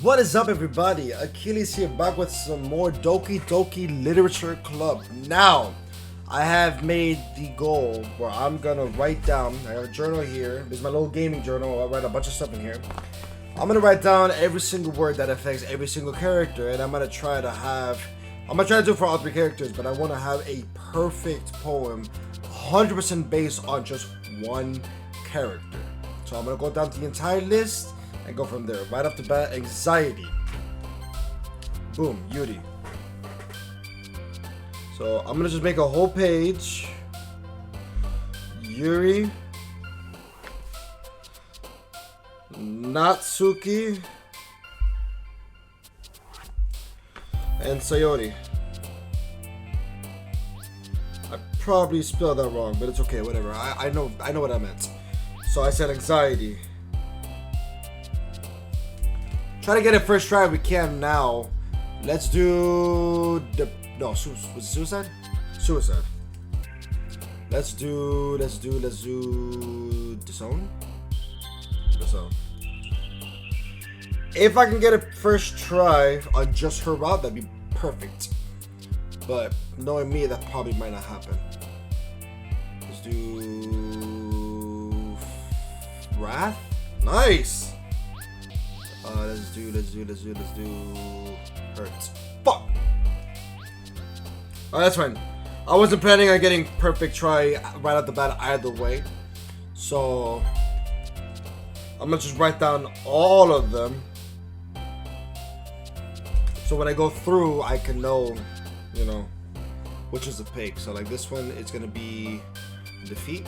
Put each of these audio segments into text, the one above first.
What is up, everybody? Achilles here, back with some more Doki Literature Club. Now, I have made the goal where I'm gonna write down. I have a journal here. This is my little gaming journal. I'll write a bunch of stuff in here. I'm gonna write down every single word that affects every single character, and I'm gonna try to do it for all three characters, but I want to have a perfect poem, 100% based on just one character. So I'm gonna go down the entire list and go from there. Right off the bat, anxiety. Boom, Yuri. So I'm gonna just make a whole page. Yuri. Natsuki. And Sayori. I probably spelled that wrong, but it's okay, whatever. I know what I meant. So I said anxiety. Try to get it first try if we can now. Let's do the was it suicide? Suicide. Let's do disown. Disown. If I can get it first try on just her route, that'd be perfect. But knowing me, that probably might not happen. Let's do wrath. Nice. Let's do hurt. Fuck. Oh, that's fine. I wasn't planning on getting perfect try right out the bat either way. So I'm gonna just write down all of them. So when I go through, I can know, which is the pick. So like this one, it's gonna be defeat.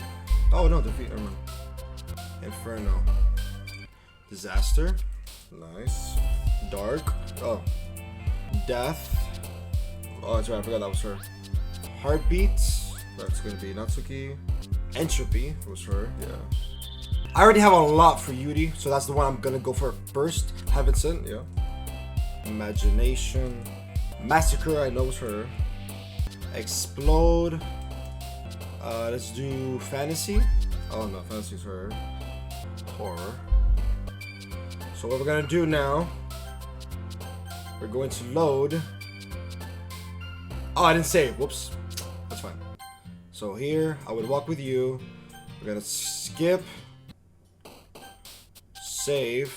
Oh no, defeat. Never mind. Inferno. Disaster. Nice. Dark. Oh. Death. Oh, that's right. I forgot that was her. Heartbeats. That's gonna be Natsuki. Entropy was her. Yeah. I already have a lot for Yuri, so that's the one I'm gonna go for first. Haven't sent. Yeah. Imagination. Massacre. I know was her. Explode. Let's do fantasy. Oh no, fantasy's her. Horror. So what we're gonna do now, we're going to load. Oh, I didn't save. Whoops. That's fine. So here, I would walk with you. We're gonna skip. Save.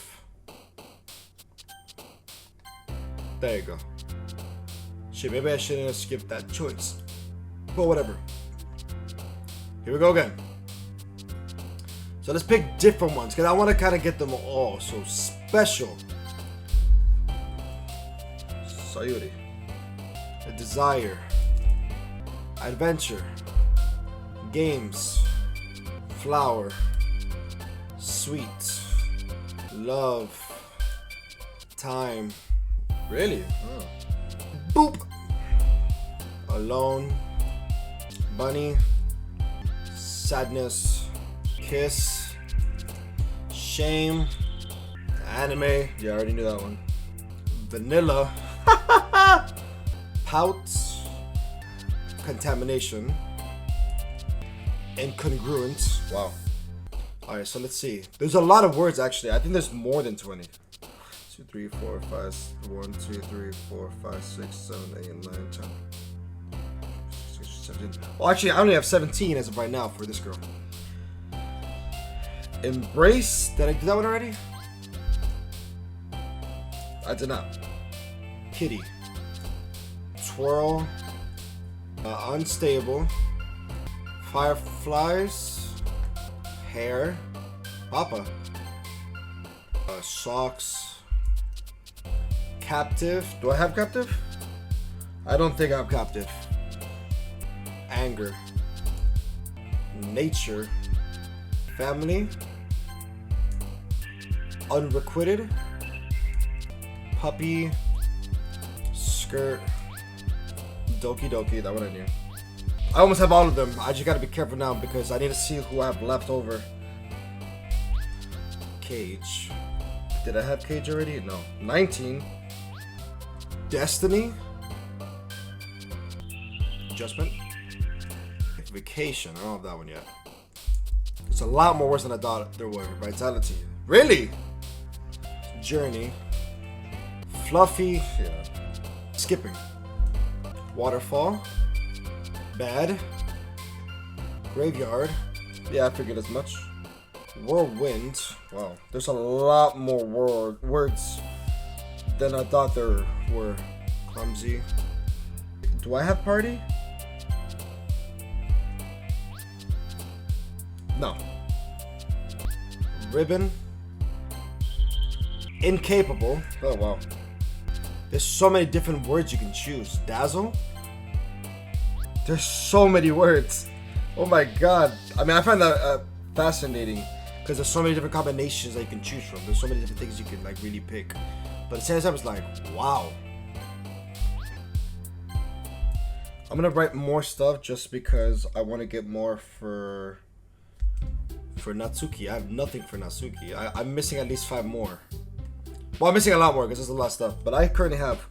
There you go. Shit, maybe I shouldn't have skipped that choice. But whatever. Here we go again. So let's pick different ones, because I want to kind of get them all. So special. Sayuri. A desire. Adventure. Games. Flower. Sweet. Love. Time. Really? Oh. Boop. Alone. Bunny. Sadness. Kiss. Shame. Anime. Yeah, I already knew that one. Vanilla. Pout. Contamination. Incongruent. Wow. Alright, so let's see. There's a lot of words actually. I think there's more than 20. 2, 3, 4, 5. 1, 2, 3, 4, 5, 6, 7, 8, 9, 10. 16, 17. Well, actually, I only have 17 as of right now for this girl. Embrace. Did I do that one already? I did not. Kitty. Twirl. Unstable. Fireflies. Hair. Papa. Socks. Captive. Do I have captive? I don't think I have captive. Anger. Nature. Family. Unrequited. Puppy. Skirt. Doki, that one I knew. I almost have all of them. I just gotta be careful now because I need to see who I have left over. Cage. Did I have Cage already? No. 19. Destiny. Adjustment. Vacation. I don't have that one yet. It's a lot more worse than I thought there were. Vitality. Really? Journey. Fluffy, yeah. Skipping. Waterfall. Bad. Graveyard. Yeah, I figured as much. Whirlwind. Wow, there's a lot more words than I thought there were. Clumsy. Do I have party? No. Ribbon. Incapable. Oh, wow. There's so many different words you can choose. Dazzle. There's so many words. Oh my god. I mean, I find that fascinating because there's so many different combinations that you can choose from. There's so many different things you can like really pick. But at the same time, it's like, wow. I'm gonna write more stuff just because I want to get more for Natsuki. I have nothing for Natsuki. I'm missing at least 5 more. Well, I'm missing a lot more because there's a lot of stuff. But I currently have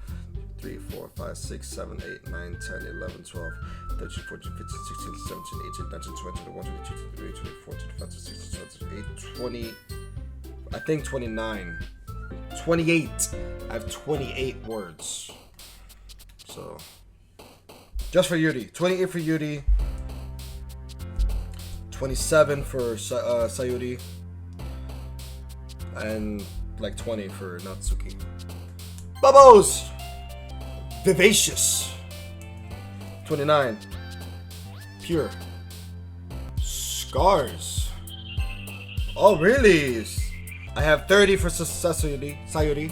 3, 4, 5, 6, 7, 8, 9, 10, 11, 12, 13, 14, 15, 16, 17, 18, 19, 20, 21, 22, 23, 24, 25, 26, 27, 28, 20. I think 29. 28. I have 28 words. So, just for Yuri. 28 for Yuri. 27 for Sayuri. And like 20 for Natsuki. Bubbles! Vivacious. 29. Pure. Scars. Oh, really? I have 30 for Sayuri. Sasori.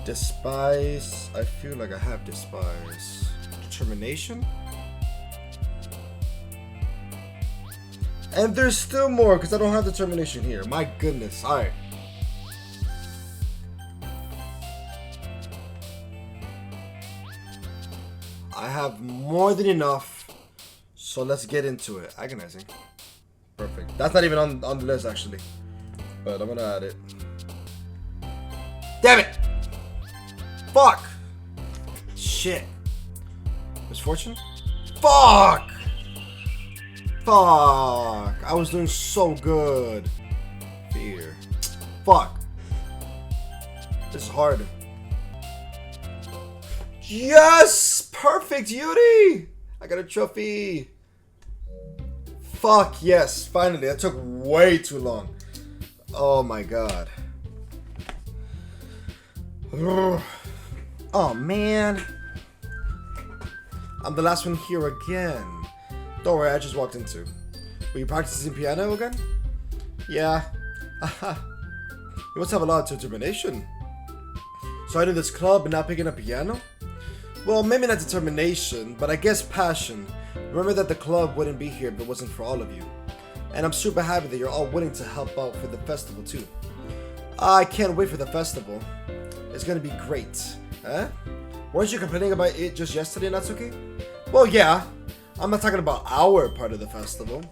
Despise. I feel like I have despise. Determination. And there's still more because I don't have determination here. My goodness. Alright. I have more than enough. So let's get into it. Agonizing. Perfect. That's not even on the list actually. But I'm gonna add it. Damn it! Fuck! Shit. Misfortune? Fuck! Fuck! I was doing so good. Fear. Fuck. This is hard. Yes! Perfect, Yuri! I got a trophy. Fuck yes, finally. That took way too long. Oh my god. Oh man. I'm the last one here again. Don't worry, I just walked into. Were you practicing piano again? Yeah. You must have a lot of determination. Starting this club and not picking up piano? Well, maybe not determination, but I guess passion. Remember that the club wouldn't be here if it wasn't for all of you. And I'm super happy that you're all willing to help out for the festival too. I can't wait for the festival. It's gonna be great. Huh? Weren't you complaining about it just yesterday, Natsuki? Well, yeah. I'm not talking about our part of the festival,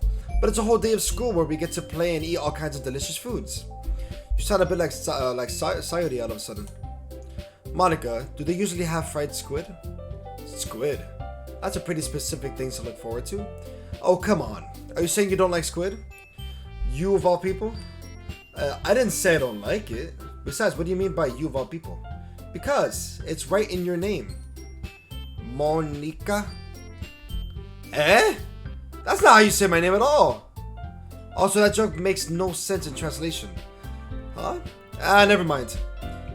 but it's a whole day of school where we get to play and eat all kinds of delicious foods. You sound a bit like Sayuri all of a sudden. Monica, do they usually have fried squid? Squid? That's a pretty specific thing to look forward to. Oh, come on. Are you saying you don't like squid? You of all people? I didn't say I don't like it. Besides, what do you mean by you of all people? Because it's right in your name. Monica? Eh? That's not how you say my name at all. Also, that joke makes no sense in translation. Huh? Never mind.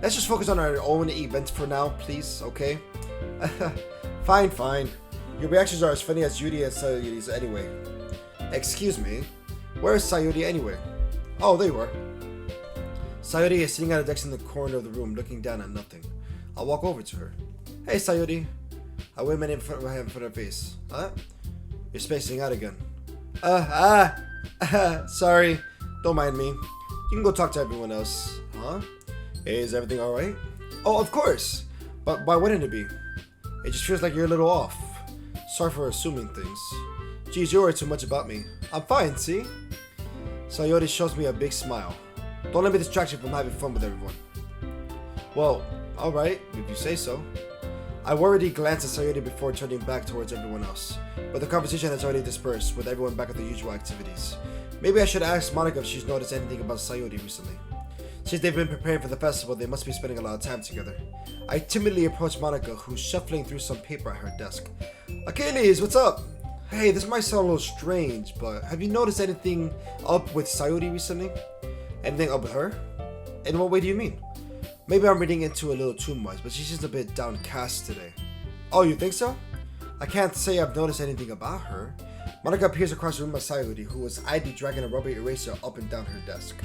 Let's just focus on our own event for now, please, okay? Fine, fine. Your reactions are as funny as Yuri and Sayuri's anyway. Excuse me? Where is Sayuri anyway? Oh, there you are. Sayuri is sitting at a desk in the corner of the room looking down at nothing. I'll walk over to her. Hey, Sayuri. I wave my name in front of her face. Huh? You're spacing out again. Sorry. Don't mind me. You can go talk to everyone else. Huh? Hey, is everything alright? Oh, of course. But why wouldn't it be? It just feels like you're a little off. Sorry for assuming things. Geez, you worry too much about me. I'm fine, see? Sayori shows me a big smile. Don't let me distract you from having fun with everyone. Well, alright, if you say so. I worriedly glanced at Sayori before turning back towards everyone else, but the conversation has already dispersed, with everyone back at the usual activities. Maybe I should ask Monica if she's noticed anything about Sayori recently. Since they've been preparing for the festival, they must be spending a lot of time together. I timidly approach Monika, who's shuffling through some paper at her desk. Achilles, what's up? Hey, this might sound a little strange, but have you noticed anything up with Sayori recently? Anything up with her? In what way do you mean? Maybe I'm reading into it a little too much, but she's just a bit downcast today. Oh, you think so? I can't say I've noticed anything about her. Monika appears across the room by Sayori, who was idly dragging a rubber eraser up and down her desk.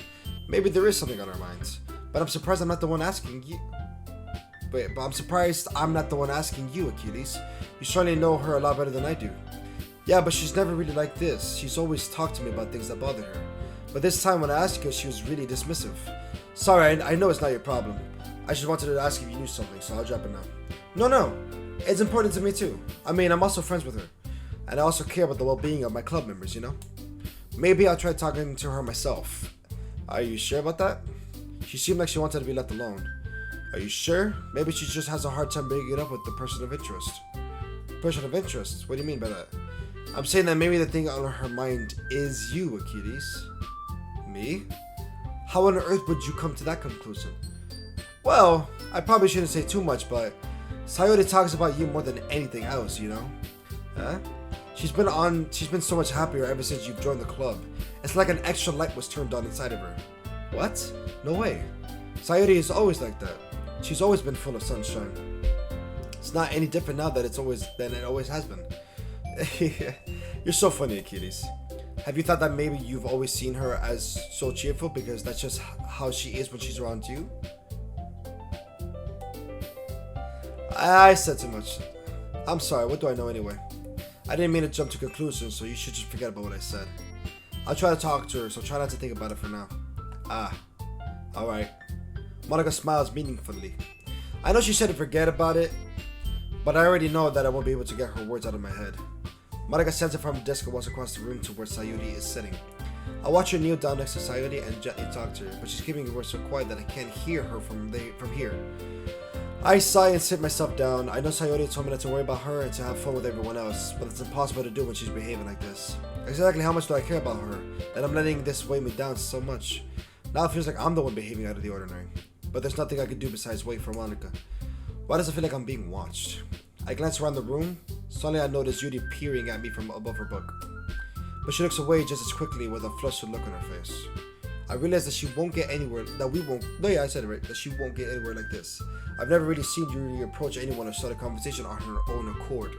Maybe there is something on her minds, but I'm surprised I'm not the one asking you. But I'm surprised I'm not the one asking you, Achilles. You certainly know her a lot better than I do. Yeah, but she's never really like this. She's always talked to me about things that bother her. But this time when I asked her, she was really dismissive. Sorry, I know it's not your problem. I just wanted to ask if you knew something, so I'll drop it now. No. It's important to me too. I mean, I'm also friends with her. And I also care about the well-being of my club members, you know? Maybe I'll try talking to her myself. Are you sure about that? She seemed like she wanted to be left alone. Are you sure? Maybe she just has a hard time breaking it up with the person of interest. Person of interest? What do you mean by that? I'm saying that maybe the thing on her mind is you, Achilles. Me? How on earth would you come to that conclusion? Well, I probably shouldn't say too much, but Sayori talks about you more than anything else, you know? Huh? She's been so much happier ever since you've joined the club. It's like an extra light was turned on inside of her. What? No way. Sayori is always like that. She's always been full of sunshine. It's not any different now than it always has been. You're so funny, Achilles. Have you thought that maybe you've always seen her as so cheerful because that's just how she is when she's around you? I said too much. I'm sorry, what do I know anyway? I didn't mean to jump to conclusions, so you should just forget about what I said. I'll try to talk to her, so try not to think about it for now. Alright. Monika smiles meaningfully. I know she said to forget about it, but I already know that I won't be able to get her words out of my head. Monika stands up from her desk and walks across the room to where Sayori is sitting. I watch her kneel down next to Sayori and gently talk to her, but she's keeping her words so quiet that I can't hear her from here. I sigh and sit myself down. I know Sayori told me not to worry about her and to have fun with everyone else, but it's impossible to do when she's behaving like this. Exactly how much do I care about her, that I'm letting this weigh me down so much? Now it feels like I'm the one behaving out of the ordinary. But there's nothing I can do besides wait for Monika. Why does it feel like I'm being watched? I glance around the room. Suddenly I notice Judy peering at me from above her book. But she looks away just as quickly with a flustered look on her face. I realize that she won't get anywhere, that she won't get anywhere like this. I've never really seen Judy approach anyone or start a conversation on her own accord.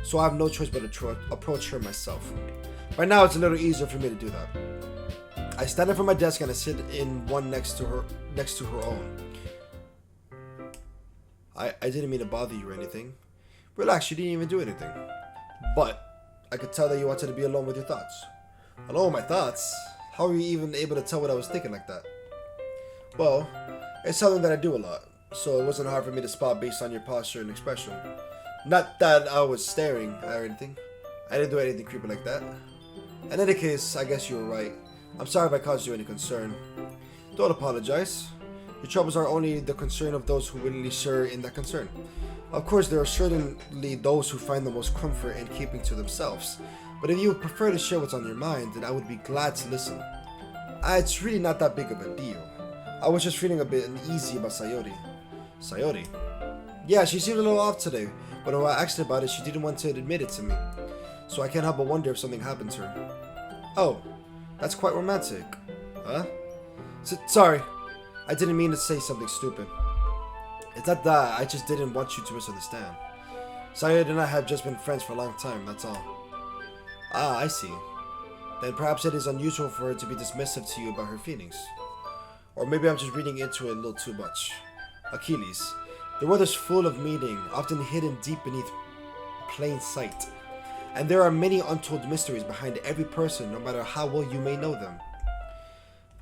So I have no choice but to approach her myself. Right now it's a little easier for me to do that. I stand up from my desk and I sit in one next to her own. I didn't mean to bother you or anything. Relax, you didn't even do anything. But I could tell that you wanted to be alone with your thoughts. Alone with my thoughts? How were you even able to tell what I was thinking like that? Well, it's something that I do a lot, so it wasn't hard for me to spot based on your posture and expression. Not that I was staring or anything. I didn't do anything creepy like that. In any case, I guess you were right. I'm sorry if I caused you any concern. Don't apologize. Your troubles are only the concern of those who willingly share in that concern. Of course, there are certainly those who find the most comfort in keeping to themselves. But if you would prefer to share what's on your mind, then I would be glad to listen. It's really not that big of a deal. I was just feeling a bit uneasy about Sayori. Sayori? Yeah, she seemed a little off today, but when I asked her about it, she didn't want to admit it to me. So I can't help but wonder if something happened to her. Oh, that's quite romantic. Huh? Sorry, I didn't mean to say something stupid. It's not that, I just didn't want you to misunderstand. Sayori and I have just been friends for a long time, that's all. Ah, I see. Then perhaps it is unusual for her to be dismissive to you about her feelings. Or maybe I'm just reading into it a little too much. Achilles, the world is full of meaning, often hidden deep beneath plain sight. And there are many untold mysteries behind every person, no matter how well you may know them.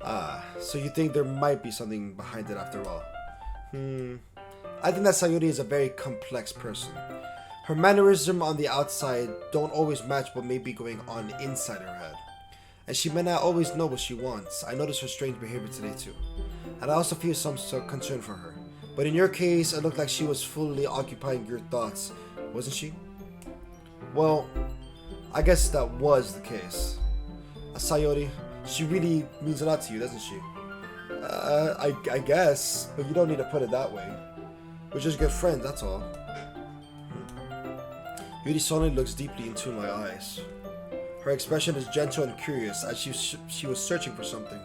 Ah, so you think there might be something behind it after all? I think that Sayori is a very complex person. Her mannerism on the outside don't always match what may be going on inside her head. And she may not always know what she wants. I noticed her strange behavior today too. And I also feel some sort of concern for her. But in your case, it looked like she was fully occupying your thoughts, wasn't she? Well, I guess that was the case. Sayori, she really means a lot to you, doesn't she? I guess, but you don't need to put it that way. We're just good friends, that's all. Yuri suddenly looks deeply into my eyes. Her expression is gentle and curious, as she was searching for something.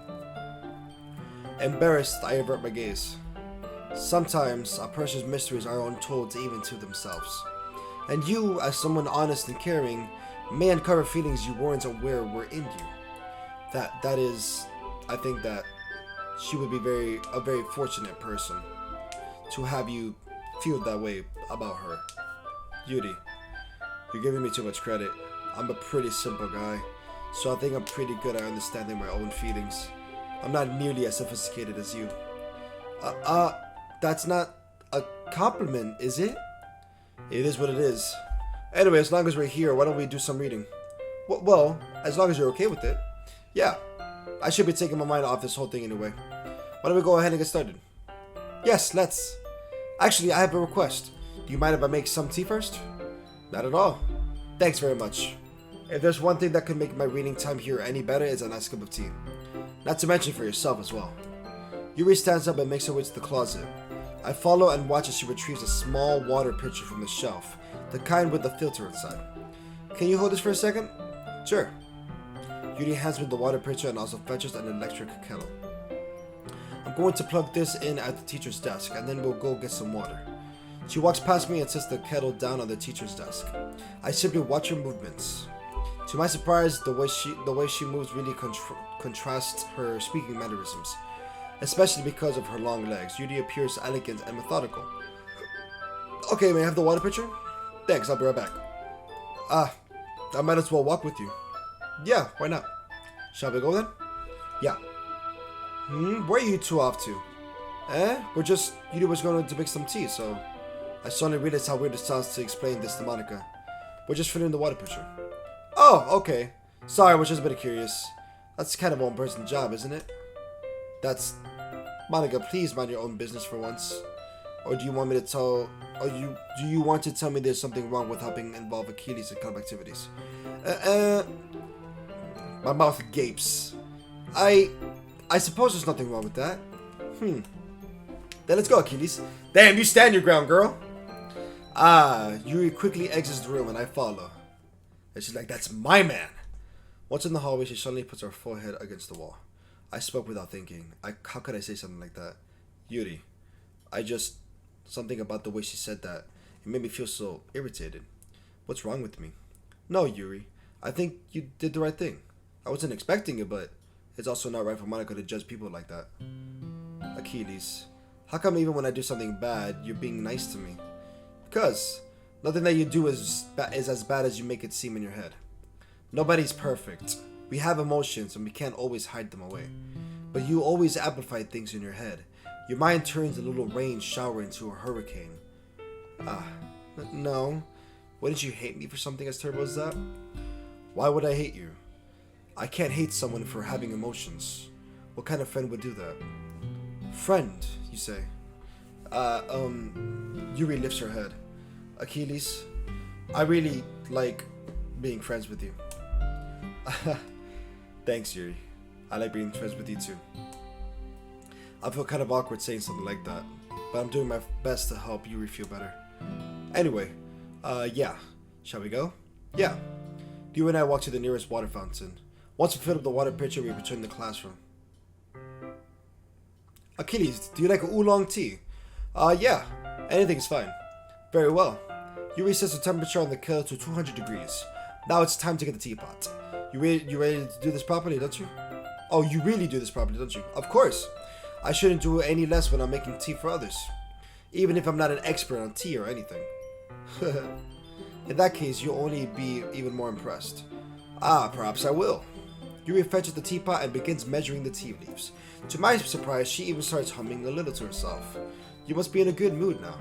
Embarrassed, I avert my gaze. Sometimes, a person's mysteries are untold even to themselves. And you, as someone honest and caring, may uncover feelings you weren't aware were in you. That is, I think that she would be a very fortunate person to have you feel that way about her. Yuri, you're giving me too much credit. I'm a pretty simple guy, so I think I'm pretty good at understanding my own feelings. I'm not nearly as sophisticated as you. That's not a compliment, is it? It is what it is. Anyway, as long as we're here, why don't we do some reading? Well, as long as you're okay with it. Yeah, I should be taking my mind off this whole thing anyway. Why don't we go ahead and get started? Yes, let's. Actually, I have a request. Do you mind if I make some tea first? Not at all. Thanks very much. If there's one thing that could make my reading time here any better, it's a nice cup of tea. Not to mention for yourself as well. Yuri stands up and makes her way to the closet. I follow and watch as she retrieves a small water pitcher from the shelf, the kind with the filter inside. Can you hold this for a second? Sure. Yuri hands me the water pitcher and also fetches an electric kettle. I'm going to plug this in at the teacher's desk, and then we'll go get some water. She walks past me and sets the kettle down on the teacher's desk. I simply watch her movements. To my surprise, the way she moves really contrasts her speaking mannerisms, especially because of her long legs. Yuri appears elegant and methodical. Okay, may I have the water pitcher? Thanks, I'll be right back. I might as well walk with you. Yeah, why not? Shall we go then? Yeah. Where are you two off to? Yuri was going to make some tea, so I suddenly realized how weird it sounds to explain this to Monica. We're just filling the water pitcher. Oh, okay. Sorry, I was just a bit curious. That's kind of a one-person job, isn't it? Monica, please mind your own business for once. Or do you want me to tell... do you want to tell me there's something wrong with helping involve Achilles in club activities? My mouth gapes. I suppose there's nothing wrong with that. Then let's go, Achilles. Damn, you stand your ground, girl. Yuri quickly exits the room and I follow. And she's like, that's my man. Once in the hallway, she suddenly puts her forehead against the wall. I spoke without thinking. How could I say something like that? Yuri, something about the way she said that, it made me feel so irritated. What's wrong with me? No, Yuri. I think you did the right thing. I wasn't expecting it, but it's also not right for Monica to judge people like that. Achilles, how come even when I do something bad, you're being nice to me? Because nothing that you do is as bad as you make it seem in your head. Nobody's perfect. We have emotions and we can't always hide them away. But you always amplify things in your head. Your mind turns a little rain shower into a hurricane. No. Wouldn't you hate me for something as terrible as that? Why would I hate you? I can't hate someone for having emotions. What kind of friend would do that? Friend, you say? Yuri lifts her head. Achilles, I really like being friends with you. Thanks, Yuri. I like being friends with you too. I feel kind of awkward saying something like that, but I'm doing my best to help Yuri feel better. Anyway, yeah. Shall we go? Yeah. You and I walk to the nearest water fountain. Once we fill up the water pitcher, we return to the classroom. Achilles, do you like oolong tea? Yeah. Anything's fine. Very well. Yuri sets the temperature on the kettle to 200 degrees. Now it's time to get the teapot. You ready to do this properly, don't you? Oh, you really do this properly, don't you? Of course. I shouldn't do it any less when I'm making tea for others. Even if I'm not an expert on tea or anything. In that case, you'll only be even more impressed. Perhaps I will. Yuri fetches the teapot and begins measuring the tea leaves. To my surprise, she even starts humming a little to herself. You must be in a good mood now.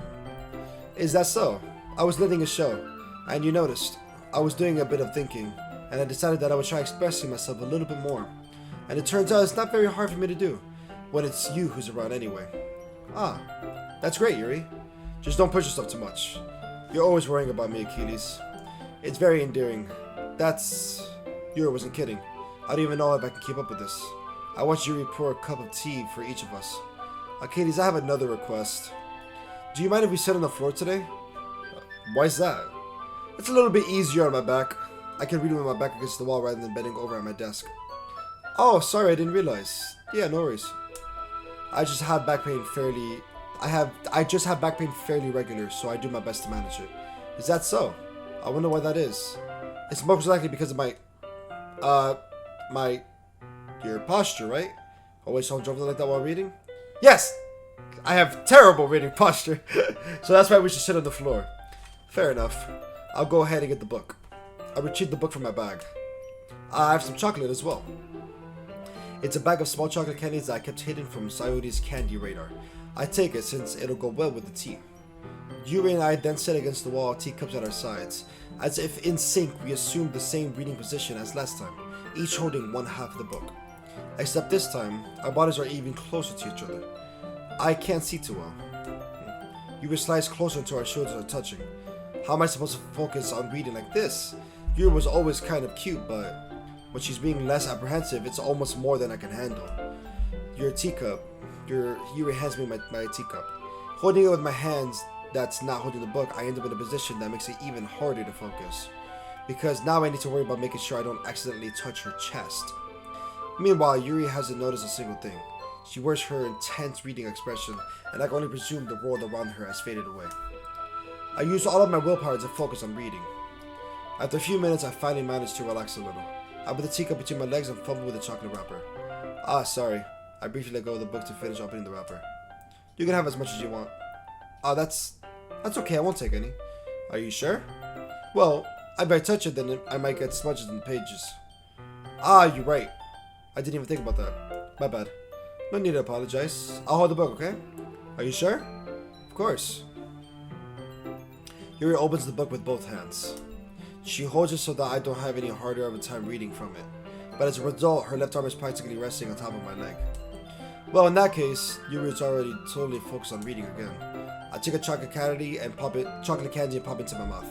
Is that so? I was letting a show, and you noticed. I was doing a bit of thinking, and I decided that I would try expressing myself a little bit more. And it turns out it's not very hard for me to do, when it's you who's around anyway. That's great, Yuri. Just don't push yourself too much. You're always worrying about me, Achilles. It's very endearing. Yuri wasn't kidding. I don't even know if I can keep up with this. I want you to pour a cup of tea for each of us. Achilles, I have another request. Do you mind if we sit on the floor today? Why's that? It's a little bit easier on my back. I can read with my back against the wall rather than bending over at my desk. Oh, sorry, I didn't realize. Yeah, no worries. I just have back pain fairly regular, so I do my best to manage it. Is that so? I wonder why that is. It's most likely because of your posture, right? Always hunched over like that while reading? Yes! I have terrible reading posture, so that's why we should sit on the floor. Fair enough. I'll go ahead and get the book. I retrieve the book from my bag. I have some chocolate as well. It's a bag of small chocolate candies that I kept hidden from Sayuri's candy radar. I take it since it'll go well with the tea. Yuri and I then sit against the wall, teacups at our sides. As if in sync, we assumed the same reading position as last time, each holding one half of the book. Except this time, our bodies are even closer to each other. I can't see too well. Yuri slides closer until our shoulders are touching. How am I supposed to focus on reading like this? Yuri was always kind of cute, but when she's being less apprehensive, it's almost more than I can handle. Your teacup. Yuri hands me my teacup. Holding it with my hands that's not holding the book, I end up in a position that makes it even harder to focus. Because now I need to worry about making sure I don't accidentally touch her chest. Meanwhile, Yuri hasn't noticed a single thing. She wears her intense reading expression, and I can only presume the world around her has faded away. I use all of my willpower to focus on reading. After a few minutes, I finally manage to relax a little. I put the teacup between my legs and fumble with the chocolate wrapper. Ah, sorry. I briefly let go of the book to finish opening the wrapper. You can have as much as you want. Ah, that's okay. I won't take any. Are you sure? Well, if I touch it, then I might get smudges in the pages. Ah, you're right. I didn't even think about that. My bad. No need to apologize. I'll hold the book, okay? Are you sure? Of course. Yuri opens the book with both hands. She holds it so that I don't have any harder of a time reading from it. But as a result, her left arm is practically resting on top of my leg. Well, in that case, Yuri is already totally focused on reading again. I take a chocolate candy and pop it into my mouth.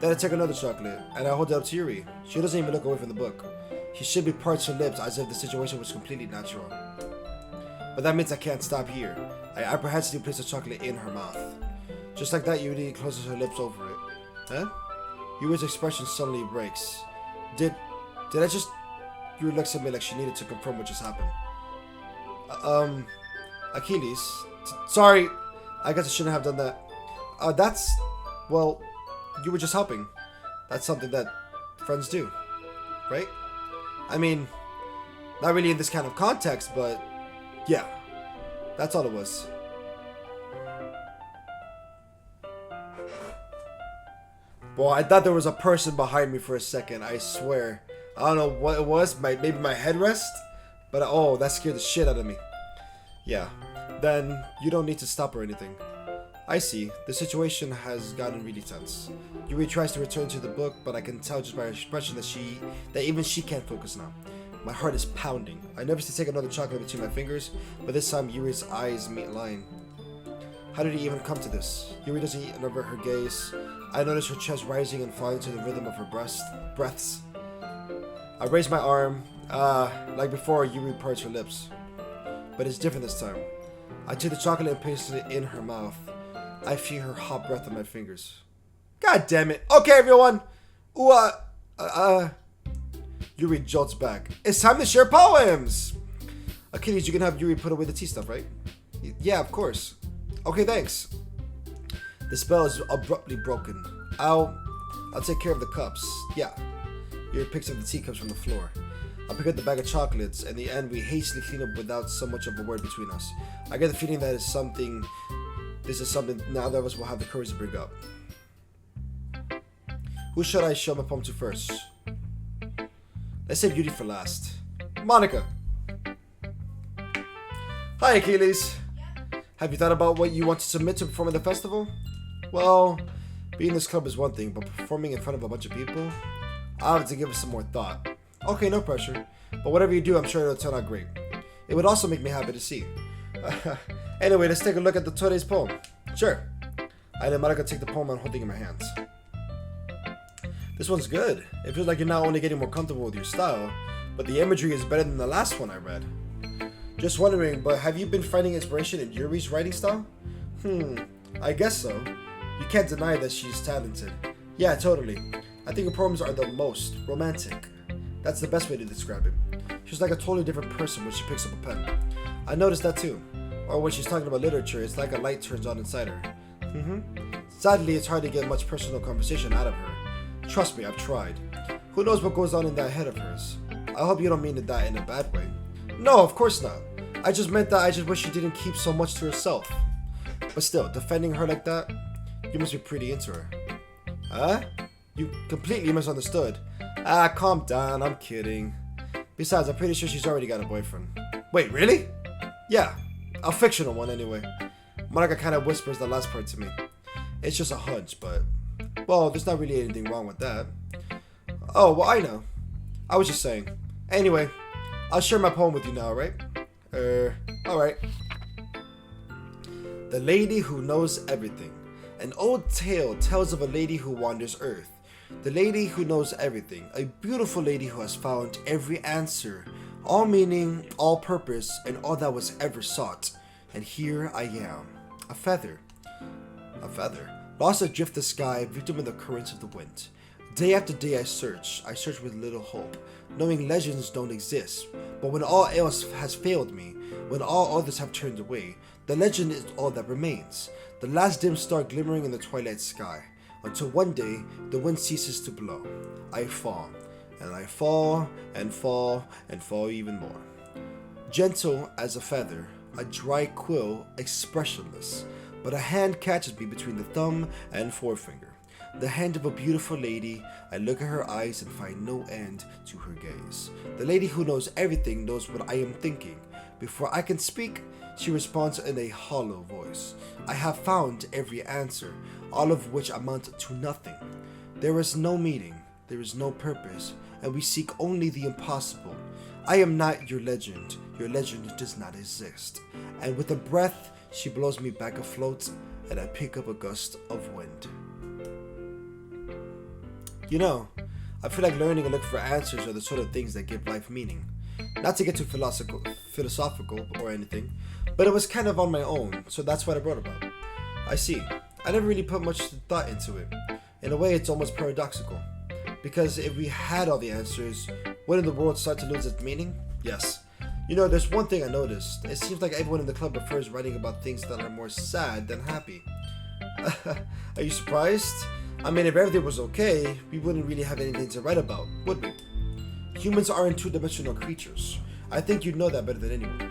Then I take another chocolate, and I hold it up to Yuri. She doesn't even look away from the book. She simply parts her lips as if the situation was completely natural. But that means I can't stop here. I apprehensively place the chocolate in her mouth. Just like that, Yuri closes her lips over it. Huh? Yuri's expression suddenly breaks. Did I just... Yuri looks at me like she needed to confirm what just happened. Achilles. Sorry. I guess I shouldn't have done that. Well, you were just helping. That's something that friends do. Right? I mean, not really in this kind of context, but yeah. That's all it was. Boy, I thought there was a person behind me for a second, I swear. I don't know what it was, maybe my headrest? But oh, that scared the shit out of me. Yeah, then you don't need to stop or anything. I see, the situation has gotten really tense. Yuri tries to return to the book, but I can tell just by her expression that even she can't focus now. My heart is pounding. I nervously take another chocolate between my fingers, but this time Yuri's eyes meet mine. How did he even come to this? Yuri doesn't even avert her gaze. I notice her chest rising and falling to the rhythm of her breaths. I raise my arm. Like before, Yuri parts her lips. But it's different this time. I take the chocolate and place it in her mouth. I feel her hot breath on my fingers. God damn it. Okay, everyone. Yuri jolts back. It's time to share poems! Achilles, you can have Yuri put away the tea stuff, right? Yeah, of course. Okay, thanks. The spell is abruptly broken. I'll take care of the cups. Yeah. Yuri picks up the teacups from the floor. I pick up the bag of chocolates. In the end, we hastily clean up without so much of a word between us. I get the feeling that this is something neither of us will have the courage to bring up. Who should I show my poem to first? Let's save Yuri for last. Monica! Hi, Achilles! Have you thought about what you want to submit to perform at the festival? Well, being in this club is one thing, but performing in front of a bunch of people? I'll have to give it some more thought. Okay, no pressure. But whatever you do, I'm sure it'll turn out great. It would also make me happy to see. Anyway, let's take a look at today's poem. Sure. I let Monica take the poem I'm holding in my hands. This one's good. It feels like you're not only getting more comfortable with your style, but the imagery is better than the last one I read. Just wondering, but have you been finding inspiration in Yuri's writing style? I guess so. You can't deny that she's talented. Yeah, totally. I think her poems are the most romantic. That's the best way to describe it. She's like a totally different person when she picks up a pen. I noticed that too. Or when she's talking about literature, it's like a light turns on inside her. Sadly, it's hard to get much personal conversation out of her. Trust me, I've tried. Who knows what goes on in that head of hers? I hope you don't mean that in a bad way. No, of course not. I just meant that I just wish she didn't keep so much to herself. But still, defending her like that, you must be pretty into her. Huh? You completely misunderstood. Ah, calm down, I'm kidding. Besides, I'm pretty sure she's already got a boyfriend. Wait, really? Yeah, a fictional one anyway. Monica kind of whispers the last part to me. It's just a hunch, but... well, there's not really anything wrong with that. Oh, well, I know. I was just saying. Anyway, I'll share my poem with you now, right? Alright. The Lady Who Knows Everything. An old tale tells of a lady who wanders Earth. The lady who knows everything. A beautiful lady who has found every answer, all meaning, all purpose, and all that was ever sought. And here I am. A feather. A feather. Lost adrift the sky, victim of the currents of the wind. Day after day I search with little hope, knowing legends don't exist. But when all else has failed me, when all others have turned away, the legend is all that remains. The last dim star glimmering in the twilight sky, until one day the wind ceases to blow. I fall, and I fall, and fall, and fall even more. Gentle as a feather, a dry quill, expressionless, but a hand catches me between the thumb and forefinger. The hand of a beautiful lady. I look at her eyes and find no end to her gaze. The lady who knows everything knows what I am thinking. Before I can speak, she responds in a hollow voice. I have found every answer, all of which amount to nothing. There is no meaning, there is no purpose, and we seek only the impossible. I am not your legend does not exist. And with a breath, she blows me back afloat, and I pick up a gust of wind. You know, I feel like learning and looking for answers are the sort of things that give life meaning. Not to get too philosophical or anything, but it was kind of on my own, so that's what I wrote about. I see. I never really put much thought into it. In a way, it's almost paradoxical. Because if we had all the answers, wouldn't the world start to lose its meaning? Yes. You know, there's one thing I noticed. It seems like everyone in the club prefers writing about things that are more sad than happy. Are you surprised? I mean, if everything was okay, we wouldn't really have anything to write about, would we? Humans aren't two-dimensional creatures. I think you'd know that better than anyone.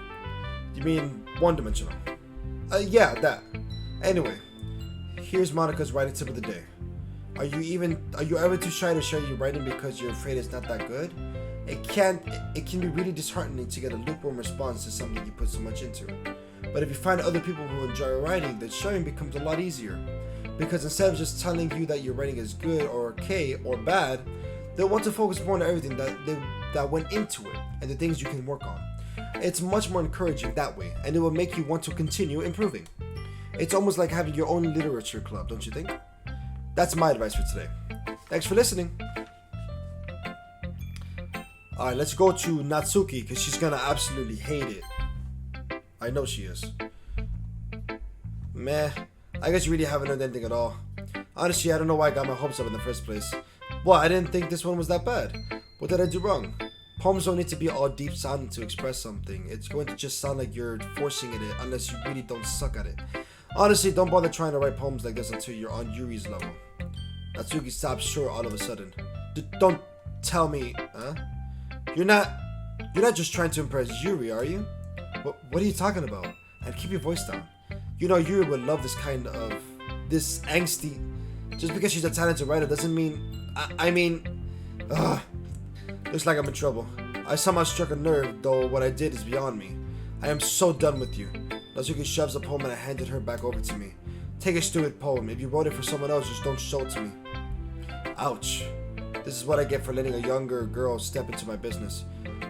You mean one-dimensional? Yeah, that. Anyway, here's Monica's writing tip of the day. Are you ever too shy to share your writing because you're afraid it's not that good? It can be really disheartening to get a lukewarm response to something you put so much into. But if you find other people who enjoy writing, then sharing becomes a lot easier. Because instead of just telling you that your writing is good or okay or bad, they'll want to focus more on everything that went into it and the things you can work on. It's much more encouraging that way, and it will make you want to continue improving. It's almost like having your own literature club, don't you think? That's my advice for today. Thanks for listening. Alright, let's go to Natsuki, because she's gonna absolutely hate it. I know she is. Meh. I guess you really haven't learned anything at all. Honestly, I don't know why I got my hopes up in the first place. Well, I didn't think this one was that bad. What did I do wrong? Poems don't need to be all deep sounding to express something. It's going to just sound like you're forcing it unless you really don't suck at it. Honestly, don't bother trying to write poems like this until you're on Yuri's level. Natsuki stops short all of a sudden. Don't tell me, huh? You're not just trying to impress Yuri, are you? What are you talking about? And keep your voice down. You know Yuri would love this angsty. Just because she's a talented writer doesn't mean, looks like I'm in trouble. I somehow struck a nerve, though what I did is beyond me. I am so done with you. Natsuki shoves the poem and I handed her back over to me. Take a stupid poem. If you wrote it for someone else, just don't show it to me. Ouch. This is what I get for letting a younger girl step into my business.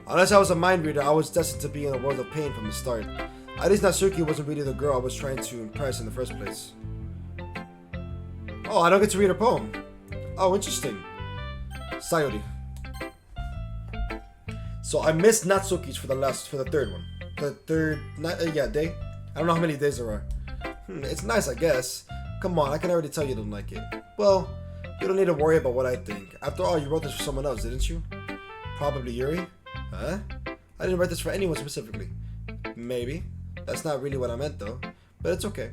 Unless I was a mind reader, I was destined to be in a world of pain from the start. At least Natsuki wasn't really the girl I was trying to impress in the first place. Oh, I don't get to read her poem. Oh, interesting. Sayori. So I missed Natsuki's for the third one. the third night, day. I don't know how many days there are. It's nice, I guess. Come on, I can already tell you don't like it. Well, you don't need to worry about what I think. After all, you wrote this for someone else, didn't you? Probably Yuri. Huh? I didn't write this for anyone specifically. Maybe. That's not really what I meant though. But it's okay.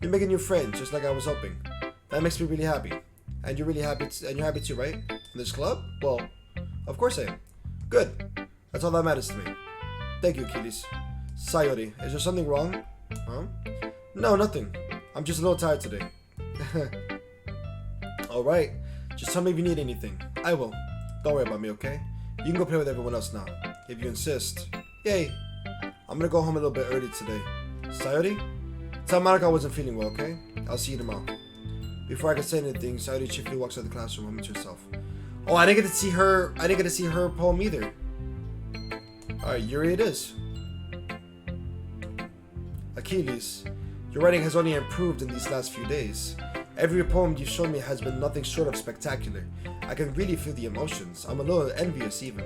You're making new friends, just like I was hoping. That makes me really happy. And you're really happy, and you're happy too, right? In this club? Well, of course I am. Good. That's all that matters to me. Thank you, Achilles. Sayori, is there something wrong? Huh? No, nothing. I'm just a little tired today. Alright. Just tell me if you need anything. I will. Don't worry about me, okay? You can go play with everyone else now. If you insist. Yay. I'm gonna go home a little bit early today. Sayori? Tell Marika I wasn't feeling well, okay? I'll see you tomorrow. Before I can say anything, Sayori chiefly walks out of the classroom, humming to herself. Oh, I didn't get to see her poem either. Alright, Yuri it is. Achilles, your writing has only improved in these last few days. Every poem you've shown me has been nothing short of spectacular. I can really feel the emotions. I'm a little envious even.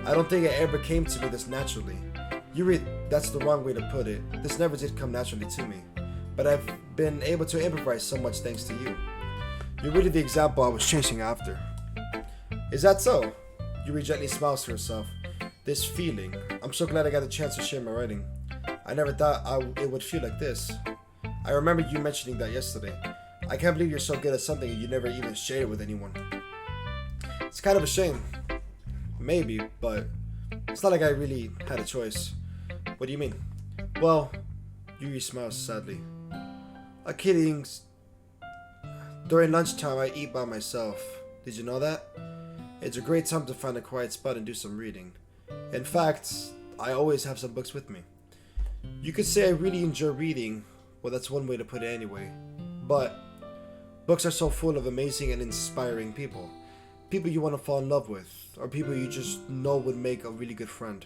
I don't think it ever came to me this naturally. Yuri, that's the wrong way to put it. This never did come naturally to me. But I've been able to improvise so much thanks to you. You're really the example I was chasing after. Is that so? Yuri gently smiles to herself. This feeling. I'm so glad I got the chance to share my writing. I never thought it would feel like this. I remember you mentioning that yesterday. I can't believe you're so good at something and you never even shared it with anyone. It's kind of a shame. Maybe, but it's not like I really had a choice. What do you mean? Well, Yuri smiles sadly. Achilles, during lunchtime I eat by myself. Did you know that? It's a great time to find a quiet spot and do some reading. In fact, I always have some books with me. You could say I really enjoy reading. Well, that's one way to put it anyway. But books are so full of amazing and inspiring people. People you want to fall in love with, or people you just know would make a really good friend.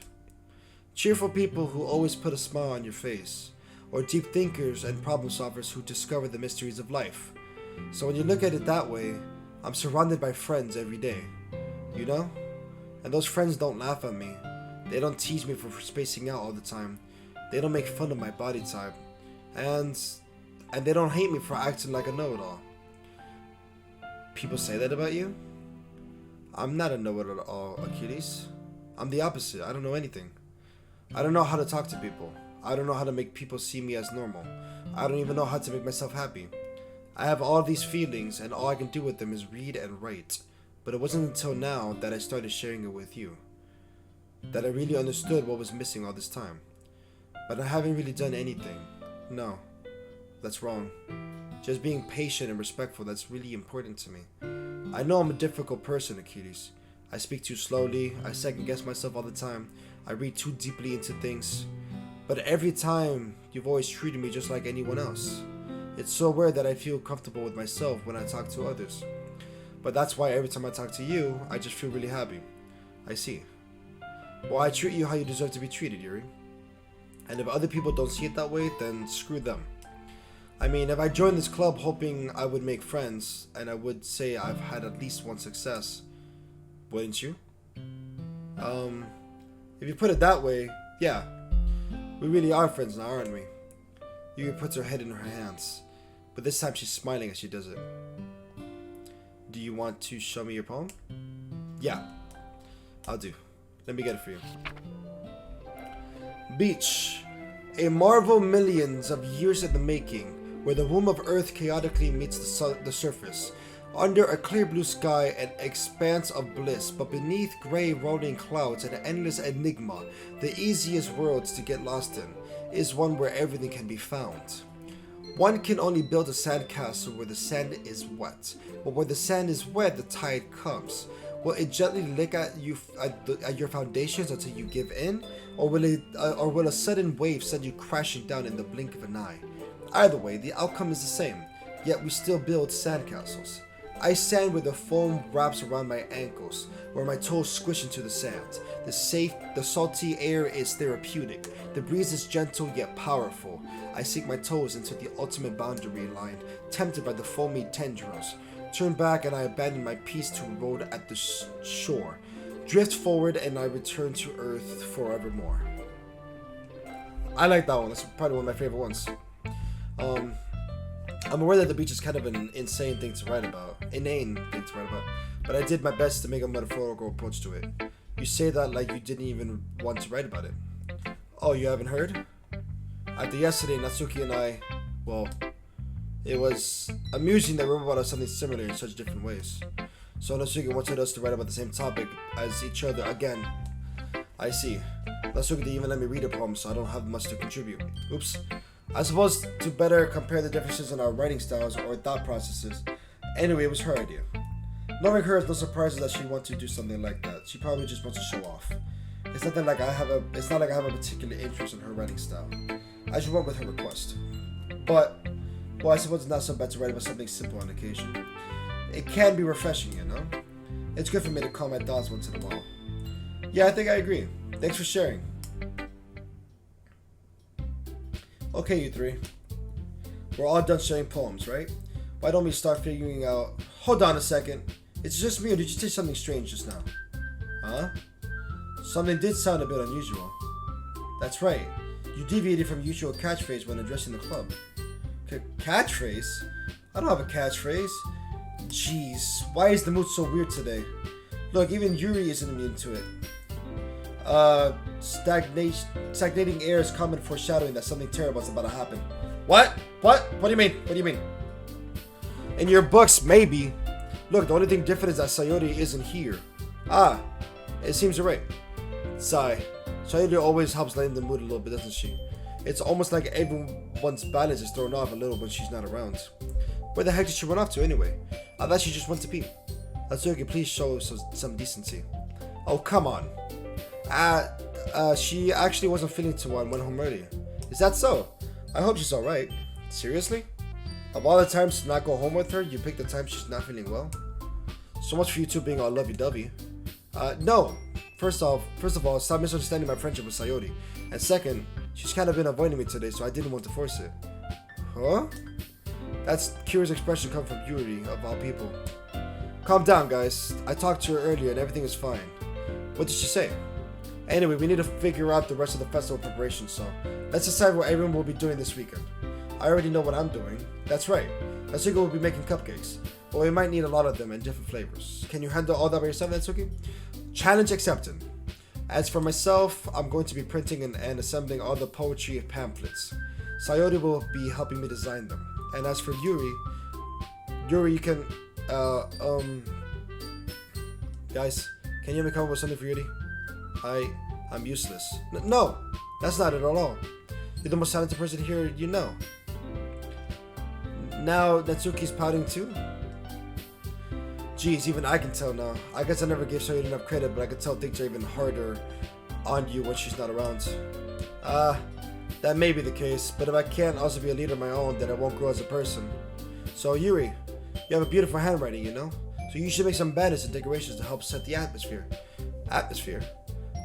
Cheerful people who always put a smile on your face, or deep thinkers and problem solvers who discover the mysteries of life. So when you look at it that way, I'm surrounded by friends every day, you know? And those friends don't laugh at me. They don't tease me for spacing out all the time. They don't make fun of my body type. And they don't hate me for acting like a know-it-all. People say that about you? I'm not a know-it-all, Achilles. I'm the opposite. I don't know anything. I don't know how to talk to people. I don't know how to make people see me as normal. I don't even know how to make myself happy. I have all these feelings and all I can do with them is read and write. But it wasn't until now that I started sharing it with you that I really understood what was missing all this time. But I haven't really done anything. No, that's wrong. Just being patient and respectful, that's really important to me. I know I'm a difficult person, Achilles. I speak too slowly, I second guess myself all the time, I read too deeply into things. But every time, you've always treated me just like anyone else. It's so rare that I feel comfortable with myself when I talk to others. But that's why every time I talk to you, I just feel really happy. I see. Well, I treat you how you deserve to be treated, Yuri. And if other people don't see it that way, then screw them. I mean, if I joined this club hoping I would make friends, and I would say I've had at least one success, wouldn't you? If you put it that way, yeah. We really are friends now, aren't we? Yuri puts her head in her hands, but this time she's smiling as she does it. Do you want to show me your poem? Yeah, I'll do. Let me get it for you. Beach. A marvel millions of years in the making, where the womb of Earth chaotically meets the surface. Under a clear blue sky, an expanse of bliss, but beneath gray rolling clouds, an endless enigma, the easiest worlds to get lost in, is one where everything can be found. One can only build a sandcastle where the sand is wet, but where the sand is wet, the tide comes. Will it gently lick at you at your foundations until you give in, or will a sudden wave send you crashing down in the blink of an eye? Either way, the outcome is the same. Yet we still build sandcastles. I stand where the foam wraps around my ankles, where my toes squish into the sand. The salty air is therapeutic. The breeze is gentle yet powerful. I sink my toes into the ultimate boundary line, tempted by the foamy tendrils. Turn back and I abandon my peace to road at the shore. Drift forward and I return to earth forevermore. I like that one. That's probably one of my favorite ones. I'm aware that the beach is kind of an insane thing to write about. Inane thing to write about. But I did my best to make a metaphorical approach to it. You say that like you didn't even want to write about it. Oh, you haven't heard? After yesterday, Natsuki and I, well, it was amusing that we wrote about something similar in such different ways. So Natsuki wanted us to write about the same topic as each other again. I see. Natsuki didn't even let me read a poem, so I don't have much to contribute. Oops. I suppose to better compare the differences in our writing styles or thought processes. Anyway, it was her idea. Knowing her, it's no surprise that she wants to do something like that. She probably just wants to show off. It's not like I have a particular interest in her writing style. I just went with her request. But, well, I suppose it's not so bad to write about something simple on occasion. It can be refreshing, you know? It's good for me to calm my thoughts once in a while. Yeah, I think I agree. Thanks for sharing. Okay, you three. We're all done sharing poems, right? Why don't we start figuring out... Hold on a second. It's just me, or did you say something strange just now? Huh? Something did sound a bit unusual. That's right. You deviated from usual catchphrase when addressing the club. Catchphrase? I don't have a catchphrase. Jeez, why is the mood so weird today? Look, even Yuri isn't immune to it. Stagnating air is common foreshadowing that something terrible is about to happen. What? What do you mean? What do you mean? In your books, maybe. Look, the only thing different is that Sayori isn't here. Ah, it seems you're right. Sigh. Sayori always helps lighten the mood a little bit, doesn't she? It's almost like everyone's balance is thrown off a little when she's not around. Where the heck did she run off to anyway? I thought she just went to pee. Natsuki, please show some decency. Oh, come on. She actually wasn't feeling too well and went home early. Is that so? I hope she's alright. Seriously? Of all the times to not go home with her, you picked the time she's not feeling well? So much for you two being all lovey-dovey. No. First of all, stop misunderstanding my friendship with Sayori. And second, she's kind of been avoiding me today, so I didn't want to force it. Huh? That's curious expression coming from Yuri, of all people. Calm down, guys. I talked to her earlier and everything is fine. What did she say? Anyway, we need to figure out the rest of the festival preparation, so let's decide what everyone will be doing this weekend. I already know what I'm doing. That's right. Natsuki will be making cupcakes, but we might need a lot of them in different flavors. Can you handle all that by yourself, Natsuki? Challenge accepted. As for myself, I'm going to be printing and assembling all the poetry pamphlets. Sayori will be helping me design them. And as for Yuri, you can, guys, can you help me come up with something for Yuri? I'm useless. No, that's not it at all. You're the most talented person here you know. Now Natsuki's pouting too? Geez, even I can tell now. I guess I never gave Sayori enough credit, but I could tell things are even harder on you when she's not around. That may be the case, but if I can't also be a leader of my own, then I won't grow as a person. So Yuri, you have a beautiful handwriting, you know? So you should make some banners and decorations to help set the atmosphere.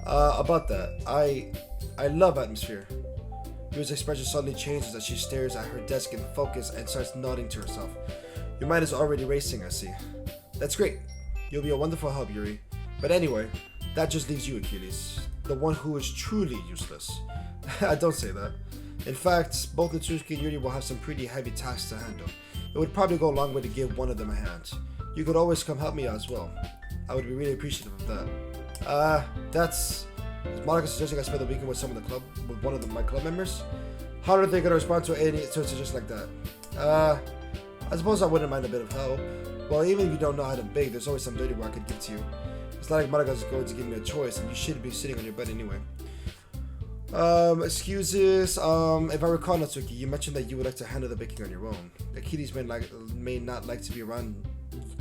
About that, I love atmosphere. Yuri's expression suddenly changes as she stares at her desk in focus and starts nodding to herself. Your mind is already racing, I see. That's great. You'll be a wonderful help, Yuri. But anyway, that just leaves you, Achilles. The one who is truly useless. I don't say that. In fact, both Natsuki and Yuri will have some pretty heavy tasks to handle. It would probably go a long way to give one of them a hand. You could always come help me out as well. I would be really appreciative of that. Is Monica suggesting I spend the weekend with one of my club members? How are they gonna respond to a suggestion like that? I suppose I wouldn't mind a bit of help. Well, even if you don't know how to bake, there's always some dirty work I could give to you. It's not like Monica's going to give me a choice, and you should be sitting on your bed anyway. Excuses. If I recall, Natsuki, you mentioned that you would like to handle the baking on your own. Achilles may not like to be around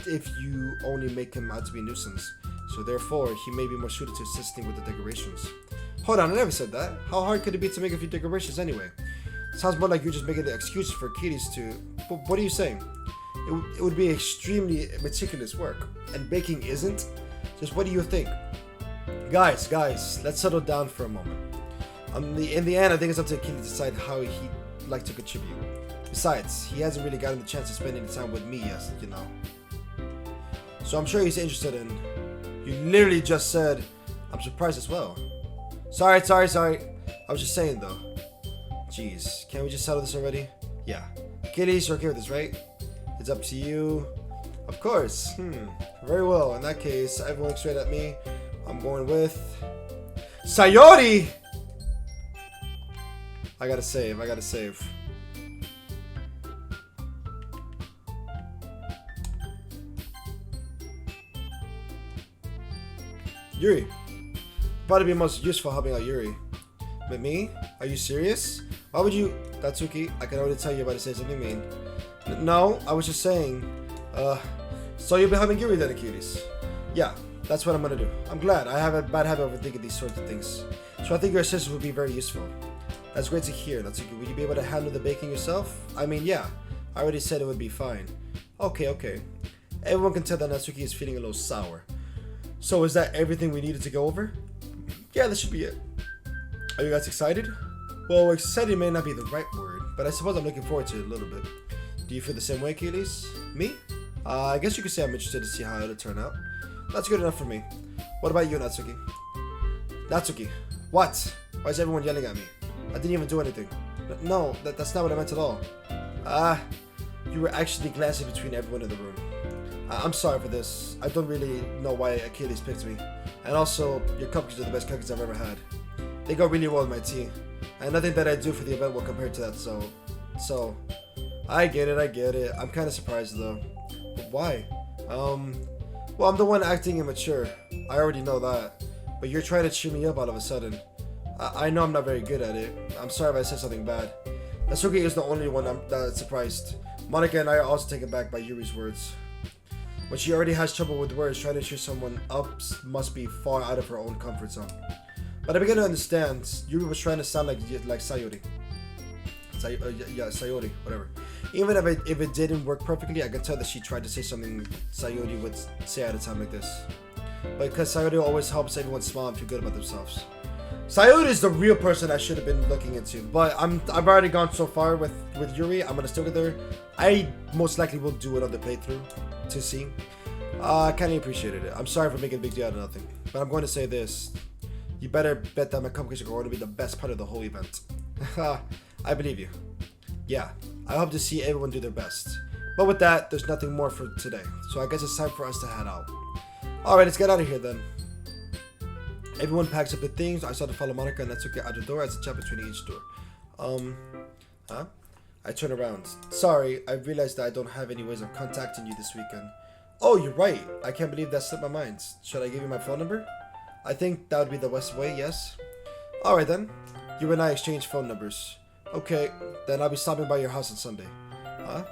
if you only make him out to be a nuisance. So therefore, he may be more suited to assisting with the decorations. Hold on, I never said that. How hard could it be to make a few decorations anyway? Sounds more like you're just making the excuse for Achilles to... But what are you saying? It would be extremely meticulous work. And baking isn't? Just what do you think? Guys, let's settle down for a moment. In the end, I think it's up to Achilles to decide how he'd like to contribute. Besides, he hasn't really gotten the chance to spend any time with me yet, you know. So I'm sure he's interested in... You literally just said, I'm surprised as well. Sorry. I was just saying though. Jeez, can't we just settle this already? Yeah. Achilles, you're okay with this, right? It's up to you. Of course. Very well. In that case, everyone looks straight at me. I'm going with Sayori! I gotta save. Yuri. Probably be most useful helping out Yuri. But me? Are you serious? Why would you... Tatsuki, I can already tell you're about to say something mean. No, I was just saying. So you'll be helping Yuri then, Achilles? Yeah, that's what I'm gonna do. I'm glad. I have a bad habit of overthinking these sorts of things. So I think your assistance would be very useful. That's great to hear, Natsuki. Would you be able to handle the baking yourself? I mean, yeah. I already said it would be fine. Okay. Everyone can tell that Natsuki is feeling a little sour. So is that everything we needed to go over? Yeah, that should be it. Are you guys excited? Well, excited may not be the right word, but I suppose I'm looking forward to it a little bit. Do you feel the same way, Achilles? Me? I guess you could say I'm interested to see how it'll turn out. That's good enough for me. What about you, Natsuki? Natsuki, what? Why is everyone yelling at me? I didn't even do anything. No, that's not what I meant at all. You were actually glancing between everyone in the room. I'm sorry for this. I don't really know why Achilles picked me. And also, your cupcakes are the best cookies I've ever had. They go really well with my tea. And nothing that I do for the event will compare to that, so... I get it. I'm kind of surprised, though. But why? Well, I'm the one acting immature. I already know that. But you're trying to cheer me up all of a sudden. I know I'm not very good at it. I'm sorry if I said something bad. Natsuki is the only one that's surprised. Monica and I are also taken back by Yuri's words. When she already has trouble with words, trying to cheer someone up must be far out of her own comfort zone. But I begin to understand. Yuri was trying to sound like Sayori. Sayori, whatever. Even if it didn't work perfectly, I could tell that she tried to say something Sayori would say at a time like this. But because Sayori always helps everyone smile and feel good about themselves. Sayori is the real person I should have been looking into, but I've already gone so far with Yuri. I'm gonna stick with her. I most likely will do another playthrough to see. I kind of appreciated it. I'm sorry for making a big deal out of nothing, but I'm going to say this: you better bet that my cupcakes are going to be the best part of the whole event. I believe you. Yeah, I hope to see everyone do their best. But with that, there's nothing more for today, so I guess it's time for us to head out. All right, let's get out of here then. Everyone packs up their things. I started to follow Monica and Natsuki out the door as a chat between each door. I turn around. Sorry, I realized that I don't have any ways of contacting you this weekend. Oh, you're right. I can't believe that slipped my mind. Should I give you my phone number? I think that would be the best way, yes? Alright then. You and I exchange phone numbers. Okay, then I'll be stopping by your house on Sunday. Huh?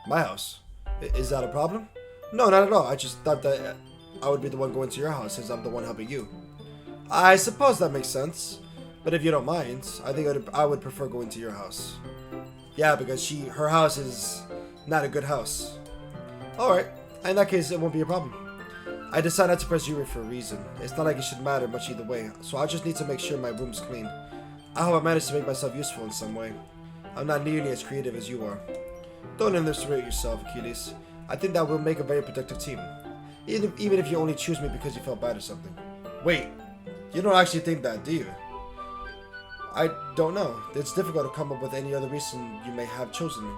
My house? Is that a problem? No, not at all. I just thought that I would be the one going to your house since I'm the one helping you. I suppose that makes sense. But if you don't mind, I think I would prefer going to your house. Yeah, because her house is not a good house. Alright, in that case, it won't be a problem. I decided not to press Yuri for a reason. It's not like it should matter much either way, so I just need to make sure my room's clean. I hope I managed to make myself useful in some way. I'm not nearly as creative as you are. Don't underestimate yourself, Achilles. I think that will make a very productive team. Even if you only choose me because you felt bad or something. Wait, you don't actually think that, do you? I don't know. It's difficult to come up with any other reason you may have chosen me.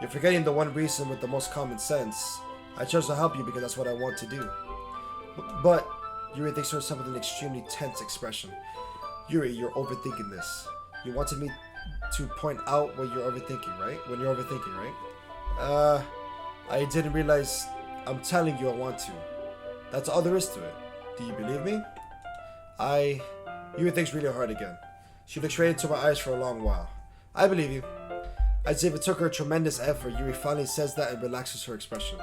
You're forgetting the one reason with the most common sense. I chose to help you because that's what I want to do. But Yuri thinks to herself with an extremely tense expression. Yuri, you're overthinking this. You wanted me to point out what you're overthinking, right? When you're overthinking, right? I didn't realize. I'm telling you I want to. That's all there is to it. Do you believe me? Yuri thinks really hard again. She looks straight into my eyes for a long while. I believe you. As if it took her a tremendous effort, Yuri finally says that and relaxes her expression.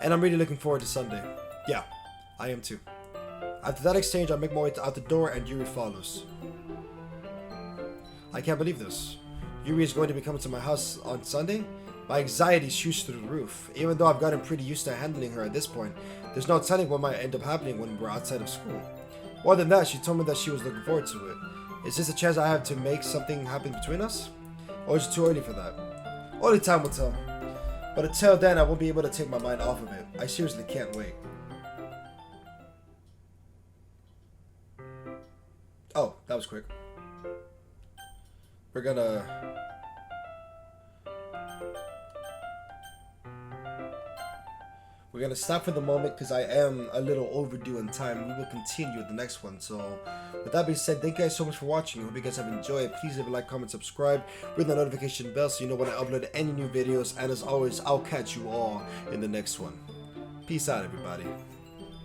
And I'm really looking forward to Sunday. Yeah, I am too. After that exchange, I make my way out the door and Yuri follows. I can't believe this. Yuri is going to be coming to my house on Sunday? My anxiety shoots through the roof. Even though I've gotten pretty used to handling her at this point, there's no telling what might end up happening when we're outside of school. More than that, she told me that she was looking forward to it. Is this a chance I have to make something happen between us? Or is it too early for that? Only time will tell. But until then, I won't be able to take my mind off of it. I seriously can't wait. Oh, that was quick. we're gonna stop for the moment because I am a little overdue in time. We will continue with the next one. So, with that being said, thank you guys so much for watching. I hope you guys have enjoyed. Please leave a like, comment, subscribe, ring the notification bell so you know when I upload any new videos. And as always, I'll catch you all in the next one. Peace out, everybody.